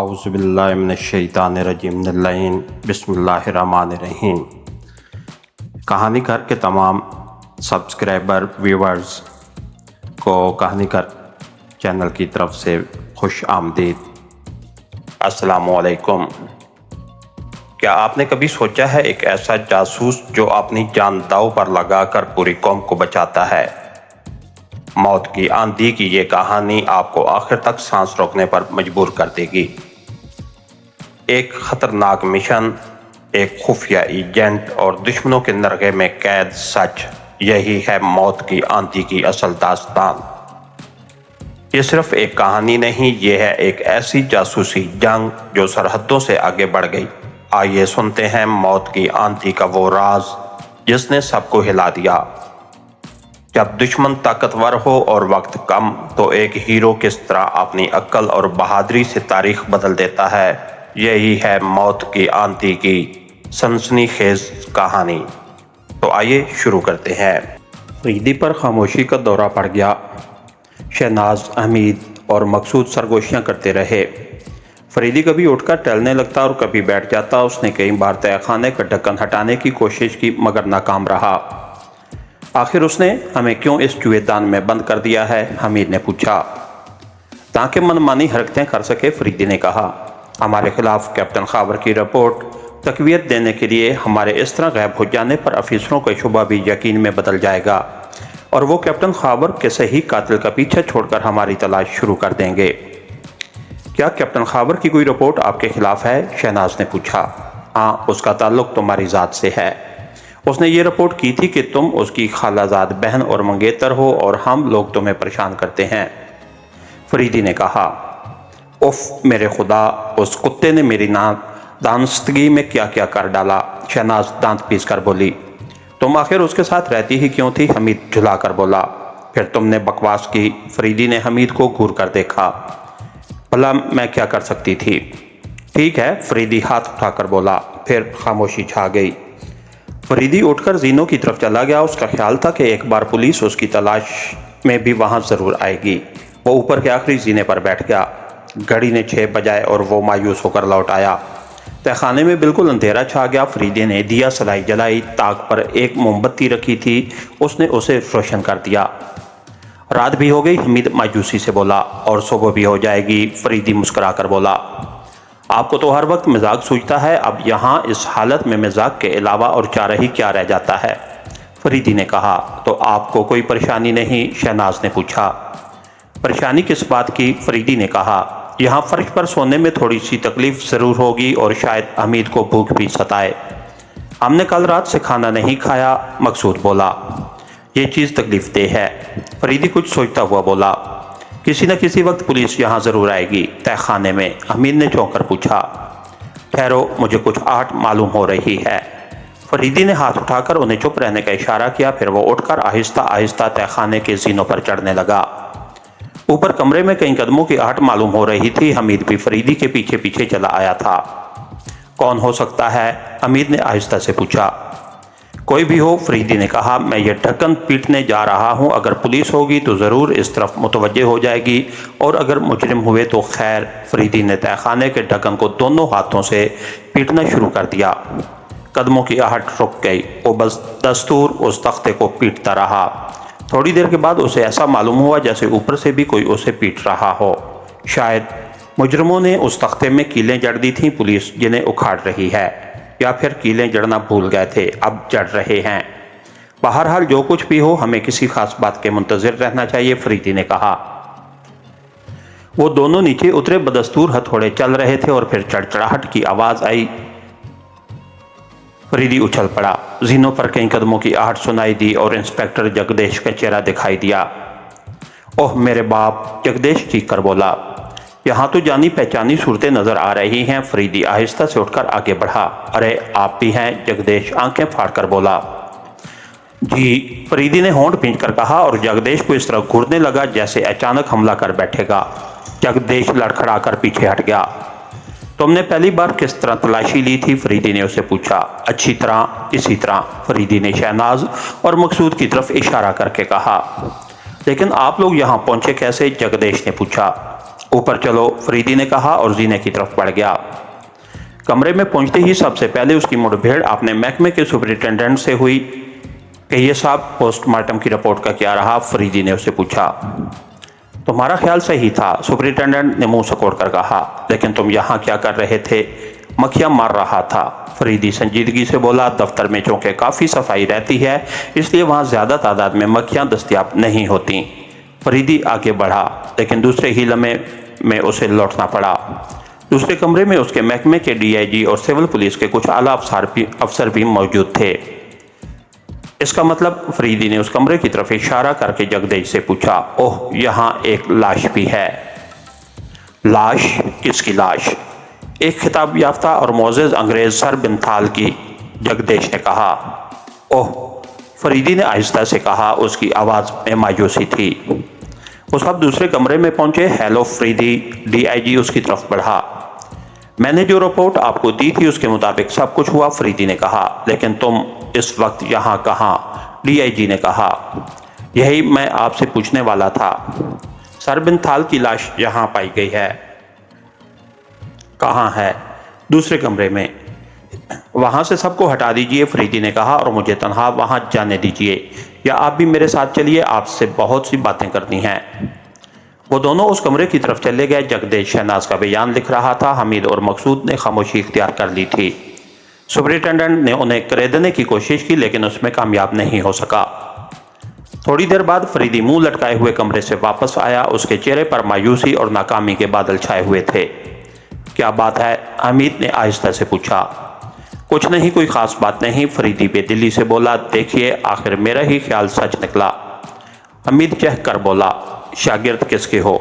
اعوذ باللہ من الشیطان الرجیم بسم اللہ الرحمن الرحیم۔ کہانی گھر کے تمام سبسکرائبر ویورز کو کہانی گھر چینل کی طرف سے خوش آمدید۔ السلام علیکم۔ کیا آپ نے کبھی سوچا ہے ایک ایسا جاسوس جو اپنی جان داؤ پر لگا کر پوری قوم کو بچاتا ہے؟ موت کی آندھی کی یہ کہانی آپ کو آخر تک سانس روکنے پر مجبور کر دے گی۔ ایک خطرناک مشن، ایک خفیہ ایجنٹ اور دشمنوں کے نرغے میں قید سچ، یہی ہے موت کی آندھی کی اصل داستان۔ یہ صرف ایک کہانی نہیں، یہ ہے ایک ایسی جاسوسی جنگ جو سرحدوں سے آگے بڑھ گئی۔ آئیے سنتے ہیں موت کی آندھی کا وہ راز جس نے سب کو ہلا دیا۔ جب دشمن طاقتور ہو اور وقت کم تو ایک ہیرو کس طرح اپنی عقل اور بہادری سے تاریخ بدل دیتا ہے، یہی ہے موت کی آندھی کی سنسنی خیز کہانی۔ تو آئیے شروع کرتے ہیں۔ فریدی پر خاموشی کا دورہ پڑ گیا۔ شہناز، حمید اور مقصود سرگوشیاں کرتے رہے۔ فریدی کبھی اٹھ کر ٹہلنے لگتا اور کبھی بیٹھ جاتا۔ اس نے کئی بار تہہ خانے کا ڈھکن ہٹانے کی کوشش کی مگر ناکام رہا۔ آخر اس نے ہمیں کیوں اس جوئے دان میں بند کر دیا ہے؟ حمید نے پوچھا۔ تاکہ منمانی حرکتیں کر سکے، فریدی نے کہا۔ ہمارے خلاف کیپٹن خاور کی رپورٹ تقویت دینے کے لیے ہمارے اس طرح غائب ہو جانے پر افسروں کا شبہ بھی یقین میں بدل جائے گا اور وہ کیپٹن خاور کے صحیح قاتل کا پیچھا چھوڑ کر ہماری تلاش شروع کر دیں گے۔ کیا کیپٹن خاور کی کوئی رپورٹ آپ کے خلاف ہے؟ شہناز نے پوچھا۔ ہاں، اس کا تعلق تمہاری ذات سے ہے۔ اس نے یہ رپورٹ کی تھی کہ تم اس کی خالہ زاد بہن اور منگیتر ہو اور ہم لوگ تمہیں پریشان کرتے ہیں۔ فریدی نے کہا۔ اف میرے خدا، اس کتے نے میری دانستگی میں کیا کیا کر ڈالا۔ شہناز دانت پیس کر بولی۔ تم آخر اس کے ساتھ رہتی ہی کیوں تھی؟ حمید جھلا کر بولا۔ پھر تم نے بکواس کی۔ فریدی نے حمید کو گھور کر دیکھا۔ بھلا میں کیا کر سکتی تھی؟ ٹھیک ہے، فریدی ہاتھ اٹھا کر بولا۔ پھر خاموشی چھا گئی۔ فریدی اٹھ کر زینوں کی طرف چلا گیا۔ اس کا خیال تھا کہ ایک بار پولیس اس کی تلاش میں بھی وہاں ضرور آئے گی۔ وہ اوپر کے آخری زینے پر بیٹھ گیا۔ گھڑی نے 6 بجائے اور وہ مایوس ہو کر لوٹ آیا۔ تہہ خانے میں بالکل اندھیرا چھا گیا۔ فریدی نے دیا سلائی جلائی، طاق پر ایک موم بتی رکھی تھی، اس نے اسے روشن کر دیا۔ رات بھی ہو گئی، حمید مایوسی سے بولا، اور صبح بھی ہو جائے گی۔ فریدی مسکرا کر بولا۔ آپ کو تو ہر وقت مزاق سوچتا ہے، اب یہاں اس حالت میں مزاق کے علاوہ اور چارہ ہی کیا رہ جاتا ہے؟ فریدی نے کہا۔ تو آپ کو کوئی پریشانی نہیں؟ شہناز نے پوچھا۔ پریشانی کس بات کی؟ فریدی نے کہا۔ یہاں فرش پر سونے میں تھوڑی سی تکلیف ضرور ہوگی اور شاید حمید کو بھوک بھی ستائے۔ ہم نے کل رات سے کھانا نہیں کھایا، مقصود بولا۔ یہ چیز تکلیف دہ ہے، فریدی کچھ سوچتا ہوا بولا۔ کسی نہ کسی وقت پولیس یہاں ضرور آئے گی۔ تہہ خانے میں؟ حمید نے چونک کر پوچھا۔ ٹھہرو، مجھے کچھ آہٹ معلوم ہو رہی ہے۔ فریدی نے ہاتھ اٹھا کر انہیں چپ رہنے کا اشارہ کیا، پھر وہ اٹھ کر آہستہ آہستہ تہہ خانے کے زینوں پر چڑھنے لگا۔ اوپر کمرے میں کئی قدموں کی آہٹ معلوم ہو رہی تھی۔ حمید بھی فریدی کے پیچھے پیچھے چلا آیا تھا۔ کون ہو سکتا ہے؟ حمید نے آہستہ سے پوچھا۔ کوئی بھی ہو، فریدی نے کہا، میں یہ ڈھکن پیٹنے جا رہا ہوں۔ اگر پولیس ہوگی تو ضرور اس طرف متوجہ ہو جائے گی، اور اگر مجرم ہوئے تو خیر۔ فریدی نے تہہ خانے کے ڈھکن کو دونوں ہاتھوں سے پیٹنا شروع کر دیا۔ قدموں کی آہٹ رک گئی۔ وہ بس دستور اس تختے کو پیٹتا رہا۔ تھوڑی دیر کے بعد اسے ایسا معلوم ہوا جیسے اوپر سے بھی کوئی اسے پیٹ رہا ہو۔ شاید مجرموں نے اس تختے میں کیلیں جڑ دی تھیں، پولیس جنہیں اکھاڑ رہی ہے، یا پھر کیلیں جڑنا بھول گئے تھے، اب جڑ رہے ہیں۔ بہرحال جو کچھ بھی ہو، ہمیں کسی خاص بات کے منتظر رہنا چاہیے، فریدی نے کہا۔ وہ دونوں نیچے اترے۔ بدستور ہتھوڑے چل رہے تھے اور پھر چڑچڑاہٹ کی آواز آئی۔ فریدی اچھل پڑا۔ زینوں پر کئی قدموں کی آہٹ سنائی دی اور انسپکٹر جگدیش کا چہرہ دکھائی دیا۔ اوہ میرے باپ، جگدیش چیخ کر بولا۔ یہاں تو جانی پہچانی صورتیں نظر آ رہی ہیں۔ فریدی آہستہ سے اٹھ کر آگے بڑھا۔ ارے آپ بھی ہیں؟ جگدیش آنکھیں پھاڑ کر بولا۔ جی، فریدی نے ہونٹ بھینچ کر کہا اور جگدیش کو اس طرح گھورنے لگا جیسے اچانک حملہ کر بیٹھے گا۔ جگدیش لڑکھڑا کر پیچھے ہٹ گیا۔ تم نے پہلی بار کس طرح تلاشی لی تھی؟ فریدی نے اسے پوچھا۔ اچھی طرح، اسی طرح، فریدی نے شہناز اور مقصود کی طرف اشارہ کر کے کہا۔ لیکن آپ لوگ یہاں پہنچے کیسے؟ جگدیش نے پوچھا۔ اوپر چلو، فریدی نے کہا اور زینے کی طرف بڑھ گیا۔ کمرے میں پہنچتے ہی سب سے پہلے اس کی مڑ بھیڑ اپنے محکمے کے سپرنٹینڈنٹ سے ہوئی کہ یہ صاحب پوسٹ مارٹم کی رپورٹ کا کیا رہا؟ فریدی نے اسے پوچھا۔ تمہارا خیال صحیح تھا، سپرنٹینڈنٹ نے منہ سکوڑ کر کہا، لیکن تم یہاں کیا کر رہے تھے؟ مکھیاں مار رہا تھا، فریدی سنجیدگی سے بولا۔ دفتر میں چونکہ کافی صفائی رہتی ہے اس لیے وہاں زیادہ تعداد میں مکھیاں دستیاب نہیں ہوتیں۔ فریدی آگے بڑھا، لیکن دوسرے ہی لمحے میں اسے لوٹنا پڑا۔ دوسرے کمرے میں اس کے محکمے کے ڈی آئی جی اور سول پولیس کے کچھ اعلیٰ افسر بھی موجود تھے۔ اس کا مطلب؟ فریدی نے اس کمرے کی طرف اشارہ کر کے جگدیش سے پوچھا۔ اوہ، یہاں ایک لاش بھی ہے۔ لاش؟ کس کی لاش؟ ایک خطاب یافتہ اور معزز انگریز سر بنتھال کی، جگدیش نے کہا۔ اوہ، فریدی نے آہستہ سے کہا، اس کی آواز میں مایوسی تھی۔ وہ سب دوسرے کمرے میں پہنچے۔ ہیلو فریدی، ڈی آئی جی اس کی طرف بڑھا۔ میں نے جو رپورٹ آپ کو دی تھی اس کے مطابق سب کچھ ہوا، فریدی نے کہا، لیکن تم اس وقت یہاں کہاں؟ ڈی آئی جی نے کہا۔ یہی میں آپ سے پوچھنے والا تھا۔ سر بنتھال کی لاش یہاں پائی گئی ہے۔ کہاں ہے؟ دوسرے کمرے میں۔ وہاں سے سب کو ہٹا دیجئے، فریدی نے کہا، اور مجھے تنہا وہاں جانے دیجئے، یا آپ بھی میرے ساتھ چلیے، آپ سے بہت سی باتیں کرنی ہیں۔ وہ دونوں اس کمرے کی طرف چلے گئے۔ جگدیش شہناز کا بیان لکھ رہا تھا۔ حمید اور مقصود نے خاموشی اختیار کر لی تھی۔ سپرنٹینڈنٹ نے انہیں کریدنے کی کوشش کی لیکن اس میں کامیاب نہیں ہو سکا۔ تھوڑی دیر بعد فریدی منہ لٹکائے ہوئے کمرے سے واپس آیا۔ اس کے چہرے پر مایوسی اور ناکامی کے بادل چھائے ہوئے تھے۔ کیا بات ہے؟ حمید نے آہستہ سے پوچھا۔ کچھ نہیں، کوئی خاص بات نہیں، فریدی بے دلی سے بولا۔ دیکھیے، آخر میرا ہی خیال سچ نکلا، حمید چہک کر بولا۔ شاگرد کس کے ہو؟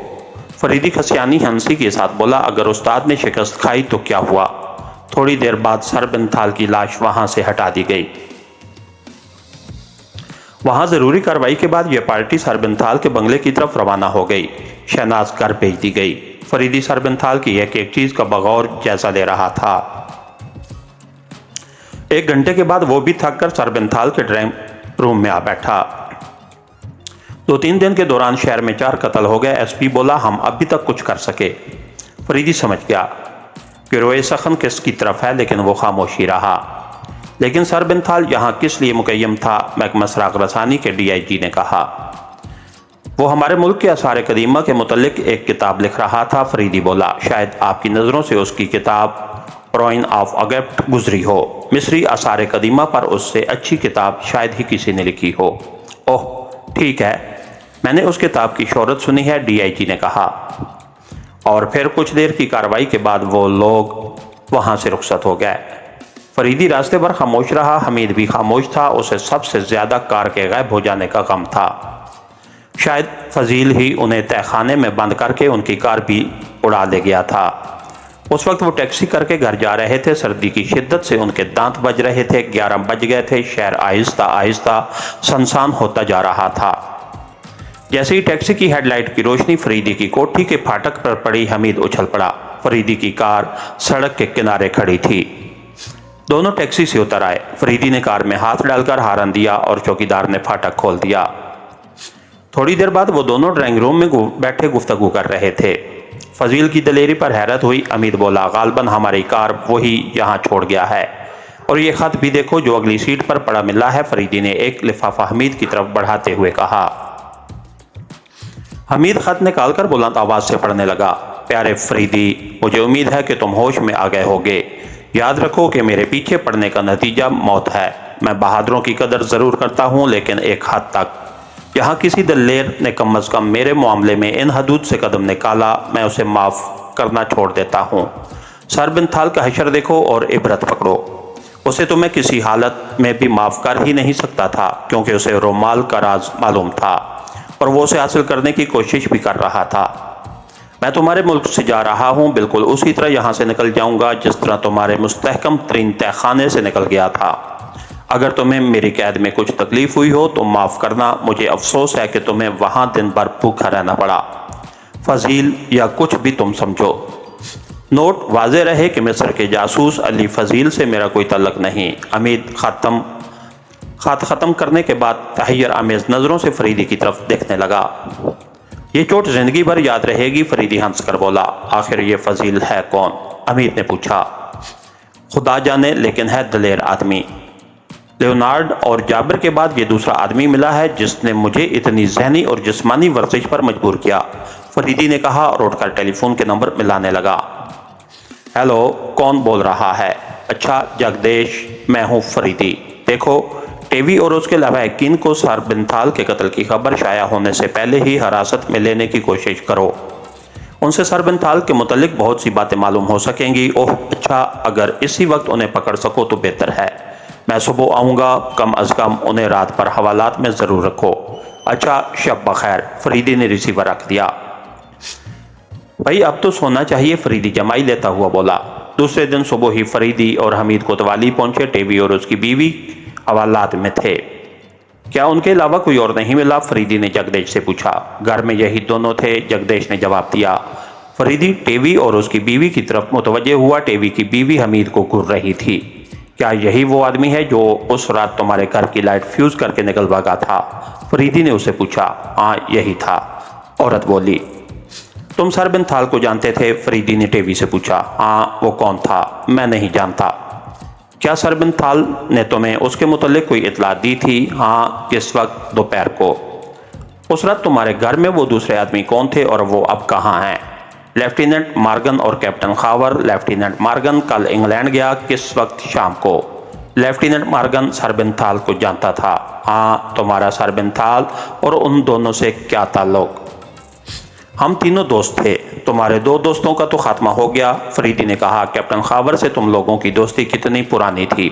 فریدی خسیانی ہنسی کے ساتھ بولا۔ اگر استاد نے شکست کھائی تو کیا ہوا؟ تھوڑی دیر بعد سر بنتھال کی لاش وہاں سے ہٹا دی گئی۔ وہاں ضروری کارروائی کے بعد یہ پارٹی سر بنتھال کے بنگلے کی طرف روانہ ہو گئی۔ شہناز گھر بھیج دی گئی۔ فریدی سر بنتھال کی ایک ایک چیز کا بغور جائزہ لے رہا تھا۔ ایک گھنٹے کے بعد وہ بھی تھک کر سر بنتھال کے ڈرائنگ روم میں آ بیٹھا۔ 2-3 دن کے دوران شہر میں 4 قتل ہو گئے۔ ایس پی بولا، ہم ابھی تک کچھ کر سکے۔ فریدی سمجھ گیا کہ روئے سخن کس کی طرف ہے، لیکن وہ خاموشی رہا۔ لیکن سر بنتھال یہاں کس لیے مقیم تھا؟ محکمہ سراغ رسانی کے ڈی آئی جی نے کہا۔ وہ ہمارے ملک کے آثار قدیمہ کے متعلق ایک کتاب لکھ رہا تھا، فریدی بولا۔ شاید آپ کی نظروں سے اس کی کتاب روئن آف ایجپٹ گزری ہو۔ مصری آثار قدیمہ پر اس سے اچھی کتاب شاید ہی کسی نے لکھی ہو۔ اوہ، ٹھیک ہے، میں نے اس کتاب کی شہرت سنی ہے، ڈی آئی جی نے کہا۔ اور پھر کچھ دیر کی کارروائی کے بعد وہ لوگ وہاں سے رخصت ہو گئے۔ فریدی راستے پر خاموش رہا۔ حمید بھی خاموش تھا۔ اسے سب سے زیادہ کار کے غائب ہو جانے کا غم تھا۔ شاید فضیل ہی انہیں تہہ خانے میں بند کر کے ان کی کار بھی اڑا لے گیا تھا۔ اس وقت وہ ٹیکسی کر کے گھر جا رہے تھے۔ سردی کی شدت سے ان کے دانت بج رہے تھے۔ 11 بج گئے تھے۔ شہر آہستہ آہستہ سنسان ہوتا جا رہا تھا۔ جیسے ہی ٹیکسی کی ہیڈ لائٹ کی روشنی فریدی کی کوٹھی کے پھاٹک پر پڑی، حمید اچھل پڑا۔ فریدی کی کار سڑک کے کنارے کھڑی تھی۔ دونوں ٹیکسی سے اتر آئے۔ فریدی نے کار میں ہاتھ ڈال کر ہارن دیا اور چوکیدار نے پھاٹک کھول دیا۔ تھوڑی دیر بعد وہ دونوں ڈرائنگ روم میں بیٹھے گفتگو کر رہے تھے۔ فضیل کی دلیری پر حیرت ہوئی۔ حمید بولا، غالباً ہماری کار وہی یہاں چھوڑ گیا ہے، اور یہ خط بھی دیکھو جو اگلی سیٹ پر پڑا ملا ہے۔ فریدی نے ایک لفافہ حمید کی طرف بڑھاتے ہوئے کہا۔ حمید خط نکال کر بلند آواز سے پڑھنے لگا۔ پیارے فریدی، مجھے امید ہے کہ تم ہوش میں آ گئے ہوگے۔ یاد رکھو کہ میرے پیچھے پڑنے کا نتیجہ موت ہے۔ میں بہادروں کی قدر ضرور کرتا ہوں، لیکن ایک حد تک۔ یہاں کسی دلیر نے کم از کم میرے معاملے میں ان حدود سے قدم نکالا، میں اسے معاف کرنا چھوڑ دیتا ہوں۔ سر بنتھال کا حشر دیکھو اور عبرت پکڑو۔ اسے تو میں کسی حالت میں بھی معاف کر ہی نہیں سکتا تھا، کیونکہ اسے رومال کا راز معلوم تھا اور وہ اسے حاصل کرنے کی کوشش بھی کر رہا تھا۔ میں تمہارے ملک سے جا رہا ہوں، بالکل اسی طرح یہاں سے نکل جاؤں گا جس طرح تمہارے مستحکم ترین تہہ خانے سے نکل گیا تھا۔ اگر تمہیں میری قید میں کچھ تکلیف ہوئی ہو تو معاف کرنا، مجھے افسوس ہے کہ تمہیں وہاں دن بھر بھوکا رہنا پڑا۔ فضیل یا کچھ بھی تم سمجھو۔ نوٹ واضح رہے کہ مصر کے جاسوس علی فضیل سے میرا کوئی تعلق نہیں۔ حمید خط ختم کرنے کے بعد تحیر آمیز نظروں سے فریدی کی طرف دیکھنے لگا۔ یہ چوٹ زندگی بھر یاد رہے گی، فریدی ہنس کر بولا۔ آخر یہ فضیل ہے کون؟ حمید نے پوچھا۔ خدا جانے، لیکن ہے دلیر آدمی۔ لیونارڈ اور جابر کے بعد یہ دوسرا آدمی ملا ہے جس نے مجھے اتنی ذہنی اور جسمانی ورزش پر مجبور کیا، فریدی نے کہا اور اٹھ کر ٹیلی فون کے نمبر ملانے لگا۔ ہیلو، کون بول رہا ہے؟ اچھا جگدیش، میں ہوں فریدی۔ دیکھو، ٹیوی اور اس کے لواحقین کو سربنتھال کے قتل کی خبر شائع ہونے سے پہلے ہی حراست میں لینے کی کوشش کرو۔ ان سے سربنتھال کے متعلق بہت سی باتیں معلوم ہو سکیں گی۔ اوہ اچھا، اگر اسی وقت انہیں پکڑ سکو تو بہتر ہے۔ میں صبح آؤں گا، کم از کم انہیں رات پر حوالات میں ضرور رکھو۔ اچھا، شب بخیر، فریدی نے ریسیور رکھ دیا۔ بھائی اب تو سونا چاہیے، فریدی جمائی لیتا ہوا بولا۔ دوسرے دن صبح ہی فریدی اور حمید کوتوالی پہنچے۔ ٹیوی اور اس کی بیوی حوالات میں تھے۔ کیا ان کے علاوہ کوئی اور نہیں ملا؟ فریدی نے جگدیش سے پوچھا۔ گھر میں یہی دونوں تھے، جگدیش نے جواب دیا۔ فریدی ٹیوی اور اس کی بیوی کی طرف متوجہ ہوا۔ ٹیوی کی بیوی حمید کو گھور رہی تھی۔ کیا یہی وہ آدمی ہے جو اس رات تمہارے گھر کی لائٹ فیوز کر کے نکل بھاگا تھا؟ فریدی نے اسے پوچھا۔ ہاں یہی تھا، عورت بولی۔ تم سربنتھال کو جانتے تھے؟ فریدی نے ٹیوی سے پوچھا۔ ہاں، وہ کون تھا؟ میں نہیں جانتا۔ کیا سربنتھال نے تمہیں اس کے متعلق کوئی اطلاع دی تھی؟ ہاں۔ کس وقت؟ دوپہر کو۔ اس رات تمہارے گھر میں وہ دوسرے آدمی کون تھے اور وہ اب کہاں ہیں؟ لیفٹیننٹ مارگن اور کیپٹن خاور۔ لیفٹیننٹ مارگن کل انگلینڈ گیا۔ کس وقت؟ شام کو۔ لیفٹیننٹ مارگن سربنتھال کو جانتا تھا؟ ہاں۔ تمہارا سربنتھال اور ان دونوں سے کیا تعلق؟ ہم تینوں دوست تھے۔ تمہارے دو دوستوں کا تو خاتمہ ہو گیا، فریدی نے کہا۔ کیپٹن خاور سے تم لوگوں کی دوستی کتنی پرانی تھی؟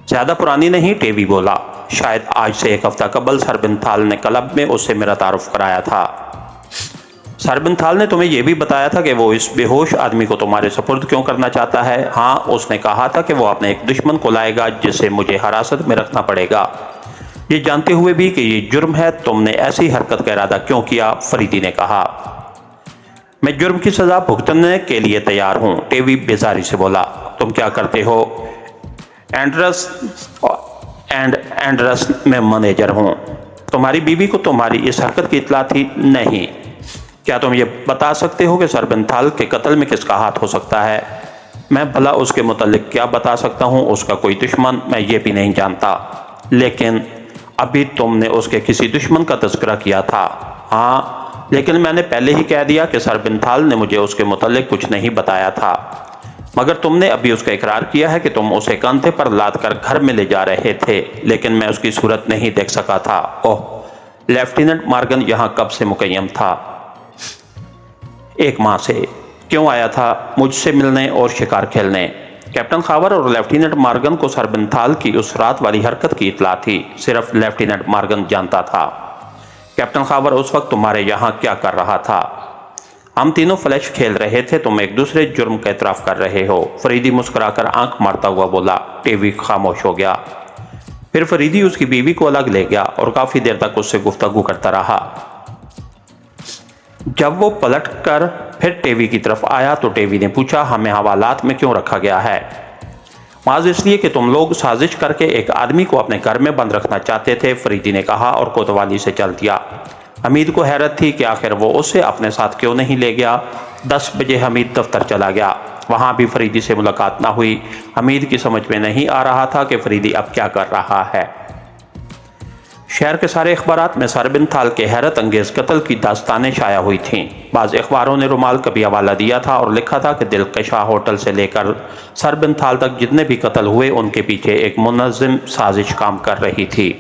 زیادہ پرانی نہیں، ٹیوی بولا۔ شاید آج سے ایک ہفتہ قبل سربنتھال نے کلب میں اس سے میرا تعارف کرایا تھا۔ سربنتھال نے تمہیں یہ بھی بتایا تھا کہ وہ اس بے ہوش آدمی کو تمہارے سپرد کیوں کرنا چاہتا ہے؟ ہاں، اس نے کہا تھا کہ وہ اپنے ایک دشمن کو لائے گا جسے مجھے حراست میں رکھنا پڑے گا، یہ جانتے ہوئے بھی کہ یہ جرم ہے۔ تم نے ایسی حرکت کا ارادہ کیوں کیا؟ فریدی نے کہا۔ میں جرم کی سزا بھگتنے کے لیے تیار ہوں، ٹیوی بیزاری سے بولا۔ تم کیا کرتے ہو؟ اینڈرس میں مینیجر ہوں۔ تمہاری بیوی کو تمہاری اس حرکت کی اطلاع تھی؟ نہیں۔ کیا تم یہ بتا سکتے ہو کہ سربنتھال کے قتل میں کس کا ہاتھ ہو سکتا ہے؟ میں بھلا اس کے متعلق کیا بتا سکتا ہوں؟ اس کا کوئی دشمن میں یہ بھی نہیں جانتا۔ لیکن ابھی تم نے اس کے کسی دشمن کا تذکرہ کیا تھا۔ ہاں، لیکن میں نے پہلے ہی کہہ دیا کہ سربنتھال نے مجھے اس کے متعلق کچھ نہیں بتایا تھا۔ مگر تم نے ابھی اس کا اقرار کیا ہے کہ تم اسے کاندھے پر لاد کر گھر میں لے جا رہے تھے، لیکن میں اس کی صورت نہیں دیکھ سکا تھا۔ اوہ، لیفٹیننٹ مارگن یہاں کب سے مقیم تھا؟ 1 ماہ سے۔ کیوں آیا تھا؟ مجھ سے ملنے اور شکار کھیلنے۔ کیپٹن خاور اور لیفٹیننٹ مارگن کو سربنتھال کی اس رات والی حرکت کی اطلاع تھی، صرف لیفٹیننٹ مارگن جانتا تھا۔ کیپٹن خاور اس وقت تمہارے یہاں کیا کر رہا تھا؟ ہم تینوں فلیش کھیل رہے تھے، تم ایک دوسرے جرم کا اعتراف کر رہے ہو، فریدی مسکرا کر آنکھ مارتا ہوا بولا۔ ٹیوی خاموش ہو گیا۔ پھر فریدی اس کی بیوی کو الگ لے گیا اور کافی دیر تک اس سے گفتگو کرتا رہا۔ جب وہ پلٹ کر پھر ٹیوی کی طرف آیا تو ٹیوی نے پوچھا، ہمیں حوالات میں کیوں رکھا گیا ہے؟ محض اس لیے کہ تم لوگ سازش کر کے ایک آدمی کو اپنے گھر میں بند رکھنا چاہتے تھے، فریدی نے کہا اور کوتوالی سے چل دیا۔ حمید کو حیرت تھی کہ آخر وہ اسے اپنے ساتھ کیوں نہیں لے گیا۔ 10 بجے حمید دفتر چلا گیا۔ وہاں بھی فریدی سے ملاقات نہ ہوئی۔ حمید کی سمجھ میں نہیں آ رہا تھا کہ فریدی اب کیا کر رہا ہے۔ شہر کے سارے اخبارات میں سربنتھال کے حیرت انگیز قتل کی داستانیں شائع ہوئی تھیں۔ بعض اخباروں نے رومال کا بھی حوالہ دیا تھا اور لکھا تھا کہ دلکشا ہوٹل سے لے کر سربنتھال تک جتنے بھی قتل ہوئے ان کے پیچھے ایک منظم سازش کام کر رہی تھی۔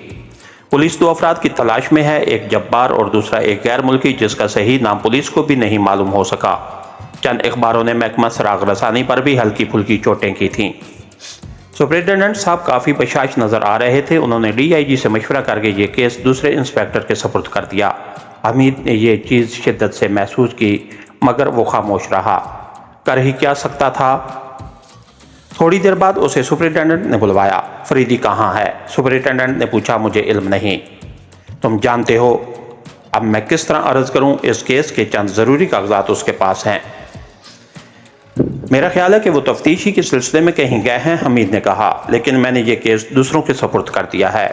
پولیس 2 افراد کی تلاش میں ہے، ایک جبار اور دوسرا ایک غیر ملکی جس کا صحیح نام پولیس کو بھی نہیں معلوم ہو سکا۔ چند اخباروں نے محکمہ سراغ رسانی پر بھی ہلکی پھلکی چوٹیں کی تھیں۔ سپرنٹینڈنٹ صاحب کافی بشاش نظر آ رہے تھے۔ انہوں نے ڈی آئی جی سے مشورہ کر کے یہ کیس دوسرے انسپیکٹر کے سپرد کر دیا۔ حمید نے یہ چیز شدت سے محسوس کی، مگر وہ خاموش رہا۔ کر ہی کیا سکتا تھا؟ تھوڑی دیر بعد اسے سپرنٹینڈنٹ نے بلوایا۔ فریدی کہاں ہے؟ سپرنٹینڈنٹ نے پوچھا۔ مجھے علم نہیں۔ تم جانتے ہو؟ اب میں کس طرح عرض کروں؟ اس کیس کے چند ضروری کاغذات اس کے پاس ہیں۔ میرا خیال ہے کہ وہ تفتیش ہی کے سلسلے میں کہیں گئے ہیں، حمید نے کہا، لیکن میں نے یہ کیس دوسروں کے سپرد کر دیا ہے۔